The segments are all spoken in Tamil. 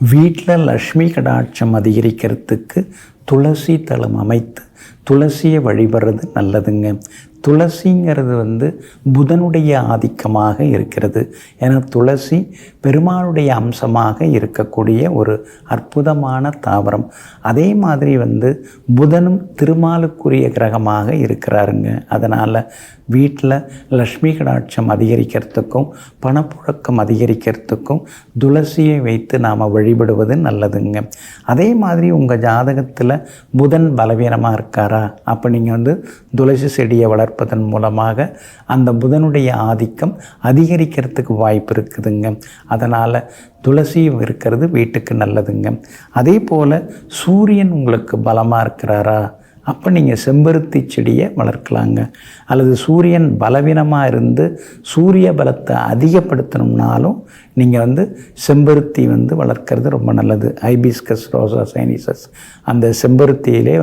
வீட்டில் லக்ஷ்மி கடாட்சம் அதிகரிக்கிறதுக்கு துளசி தளம் அமைத்து துளசியை வழிபடுறது நல்லதுங்க. துளசிங்கிறது புதனுடைய ஆதிக்கமாக இருக்கிறது. ஏன்னா துளசி பெருமாளுடைய அம்சமாக இருக்கக்கூடிய ஒரு அற்புதமான தாவரம். அதே மாதிரி புதனும் திருமாலுக்குரிய கிரகமாக இருக்கிறாருங்க. அதனால் வீட்டில் லக்ஷ்மி கடாட்சம் அதிகரிக்கிறதுக்கும் பணப்புழக்கம் அதிகரிக்கிறதுக்கும் துளசியை வைத்து நாம் வழிபடுவது நல்லதுங்க. அதே மாதிரி உங்கள் ஜாதகத்தில் புதன் பலவீனமாக இருக்காரா, அப்போ நீங்கள் துளசி செடியை வளர்ப்பதன் மூலமாக அந்த புதனுடைய ஆதிக்கம் அதிகரிக்கிறதுக்கு வாய்ப்பு இருக்குதுங்க. அதனால் துளசி இருக்கிறது வீட்டுக்கு நல்லதுங்க. அதே போல் சூரியன் உங்களுக்கு பலமாக இருக்கிறாரா, அப்போ நீங்கள் செம்பருத்தி செடியை வளர்க்கலாங்க. அல்லது சூரியன் பலவீனமாக இருந்து சூரிய பலத்தை அதிகப்படுத்தணும்னாலும் நீங்கள் செம்பருத்தி வளர்க்குறது ரொம்ப நல்லது. ஹைபிஸ்கஸ் ரோசா சைனிசஸ் அந்த செம்பருத்தியிலே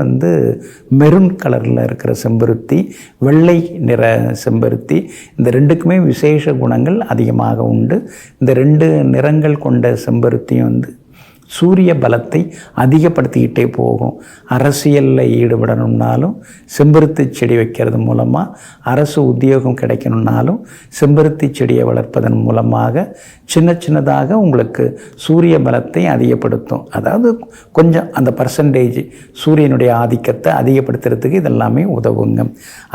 மெரூன் கலரில் இருக்கிற செம்பருத்தி, வெள்ளை நிற செம்பருத்தி, இந்த ரெண்டுக்குமே விசேஷ குணங்கள் அதிகமாக உண்டு. இந்த ரெண்டு நிறங்கள் கொண்ட செம்பருத்தியும் சூரிய பலத்தை அதிகப்படுத்திக்கிட்டே போகும். அரசியலில் ஈடுபடணும்னாலும் செம்பருத்தி செடி வைக்கிறது மூலமாக, அரசு உத்தியோகம் கிடைக்கணும்னாலும் செம்பருத்தி செடியை வளர்ப்பதன் மூலமாக சின்னதாக உங்களுக்கு சூரிய பலத்தை அதிகப்படுத்தும். அதாவது கொஞ்சம் அந்த பர்சன்டேஜ் சூரியனுடைய ஆதிக்கத்தை அதிகப்படுத்துறதுக்கு இதெல்லாமே உதவுங்க.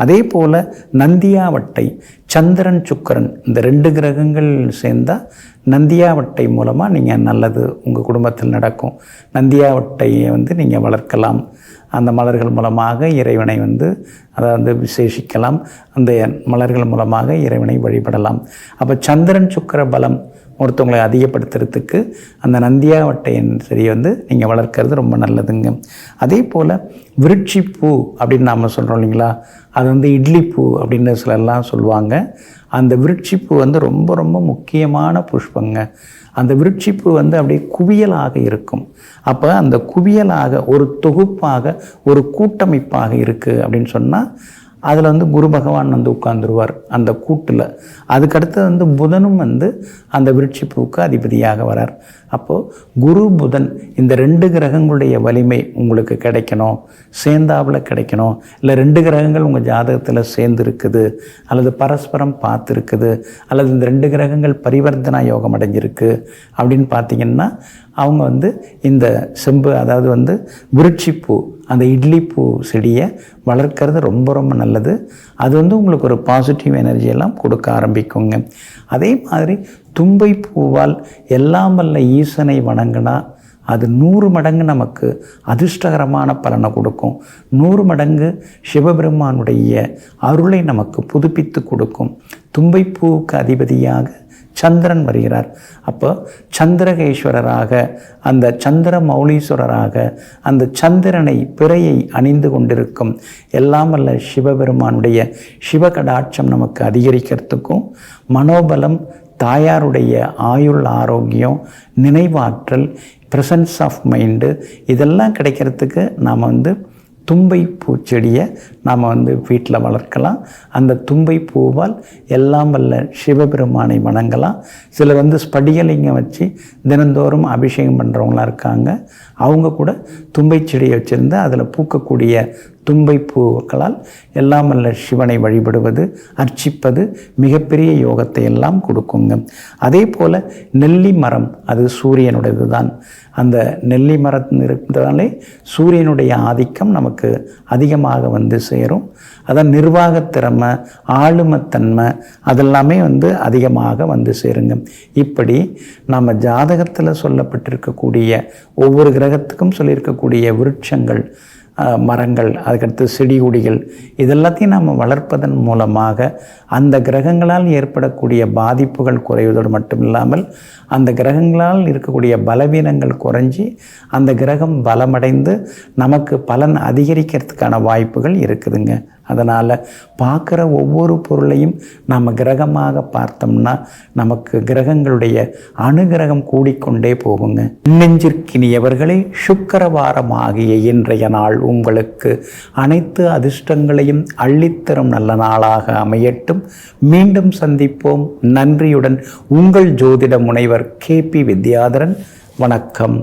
அதே போல் நந்தியாவட்டை, சந்திரன் சுக்கிரன் இந்த ரெண்டு கிரகங்கள் சேர்ந்தால் நந்தியாவட்டை மூலமாக நீங்கள் நல்லது உங்கள் குடும்பத்தில் நடக்கும். நந்தியாவட்டையை நீங்கள் வளர்க்கலாம். அந்த மலர்கள் மூலமாக இறைவனை அதாவது விசேஷிக்கலாம். அந்த மலர்கள் மூலமாக இறைவனை வழிபடலாம். அப்போ சந்திரன் சுக்கிர பலம் ஒருத்தவங்களை அதிகப்படுத்துறதுக்கு அந்த நந்தியாவட்டையின் சரி நீங்கள் வளர்க்குறது ரொம்ப நல்லதுங்க. அதே போல் விருட்சிப்பூ அப்படின்னு நாம் சொல்கிறோம் இல்லைங்களா, அது இட்லி பூ அப்படின்னு சிலர்லாம் சொல்லுவாங்க. அந்த விருட்சிப்பூ ரொம்ப ரொம்ப முக்கியமான புஷ்பங்க. அந்த விருட்சிப்பூ அப்படியே குவியலாக இருக்கும். அப்போ அந்த குவியலாக ஒரு தொகுப்பாக ஒரு கூட்டமைப்பாக இருக்குது அப்படின்னு சொன்னால் அதில் குரு பகவான் உட்கார்ந்துருவார் அந்த கூட்டில். அதுக்கடுத்து புதனும் அந்த விருட்சிப்பூவுக்கு அதிபதியாக வரார். அப்போது குரு புதன் இந்த ரெண்டு கிரகங்களுடைய வலிமை உங்களுக்கு கிடைக்கணும், சேர்ந்தாவில் கிடைக்கணும். இல்லை ரெண்டு கிரகங்கள் உங்கள் ஜாதகத்தில் சேர்ந்து இருக்குது, அல்லது பரஸ்பரம் பார்த்துருக்குது, அல்லது இந்த ரெண்டு கிரகங்கள் பரிவர்த்தனா யோகம் அடைஞ்சிருக்கு அப்படின்னு பார்த்திங்கன்னா அவங்க இந்த செம்பு அதாவது விருட்சிப்பூ அந்த இட்லி பூ செடியை வளர்க்குறது ரொம்ப ரொம்ப நல்லது. அது உங்களுக்கு ஒரு பாசிட்டிவ் எனர்ஜியெல்லாம் கொடுக்க ஆரம்பிக்குங்க. அதே மாதிரி தும்பை பூவால் எல்லாம் வல்ல ஈசனை வணங்கினா அது 100 மடங்கு நமக்கு அதிர்ஷ்டகரமான பலனை கொடுக்கும். 100 மடங்கு சிவபெருமானுடைய அருளை நமக்கு புதுப்பித்து கொடுக்கும். தும்பைப்பூவுக்கு அதிபதியாக சந்திரன் வருகிறார். அப்போ சந்திரகேஸ்வரராக, அந்த சந்திர மௌலீஸ்வரராக, அந்த சந்திரனை பிறையை அணிந்து கொண்டிருக்கும் எல்லாம் வல்ல சிவபெருமானுடைய சிவகடாட்சம் நமக்கு அதிகரிக்கிறதுக்கும், மனோபலம், தாயாருடைய ஆயுள் ஆரோக்கியம், நினைவாற்றல், ப்ரெசன்ஸ் ஆஃப் மைண்டு இதெல்லாம் கிடைக்கிறதுக்கு நாம் தும்பை பூச்செடியை நாம் வீட்டில் வளர்க்கலாம். அந்த தும்பை பூவால் எல்லாம் வல்ல சிவபெருமானை வணங்கலாம். சிலர் ஸ்படிகலிங்கம் வச்சு தினந்தோறும் அபிஷேகம் பண்ணுறவங்களாம் இருக்காங்க. அவங்க கூட தும்பை செடியை வச்சுருந்து அதில் பூக்கக்கூடிய தும்பை பூக்களால் எல்லாம் வல்ல சிவனை வழிபடுவது, அர்ச்சிப்பது மிகப்பெரிய யோகத்தை எல்லாம் கொடுக்குங்க. அதே போல் நெல்லி மரம் அது சூரியனுடையது தான். அந்த நெல்லி மரம் இருக்கிறதாலே சூரியனுடைய ஆதிக்கம் நமக்கு அதிகமாக சேரும். அதான் நிர்வாகத்திறமை, ஆளுமைத்தன்மை அதெல்லாமே அதிகமாக சேருங்க. இப்படி நம்ம ஜாதகத்தில் சொல்லப்பட்டிருக்கக்கூடிய ஒவ்வொரு கிரகத்துக்கும் சொல்லியிருக்கக்கூடிய விருட்சங்கள், மரங்கள், அதுக்கடுத்து செடி கொடிகள் இதெல்லாத்தையும் நாம் வளர்ப்பதன் மூலமாக அந்த கிரகங்களால் ஏற்படக்கூடிய பாதிப்புகள் குறைவதோடு மட்டும் இல்லாமல் அந்த கிரகங்களால் இருக்கக்கூடிய பலவீனங்கள் குறைஞ்சி அந்த கிரகம் பலமடைந்து நமக்கு பலன் அதிகரிக்கிறதுக்கான வாய்ப்புகள் இருக்குதுங்க. அதனால் பார்க்குற ஒவ்வொரு பொருளையும் நாம் கிரகமாக பார்த்தோம்னா நமக்கு கிரகங்களுடைய அனுகிரகம் கூடிக்கொண்டே போகுங்க. நெஞ்சிற்கினியவர்களே, சுக்கிரவாரம் ஆகிய இன்றைய நாள் உங்களுக்கு அனைத்து அதிர்ஷ்டங்களையும் அள்ளித்தரும் நல்ல நாளாக அமையட்டும். மீண்டும் சந்திப்போம். நன்றியுடன் உங்கள் ஜோதிட முனைவர் KP வித்யாதரன். வணக்கம்.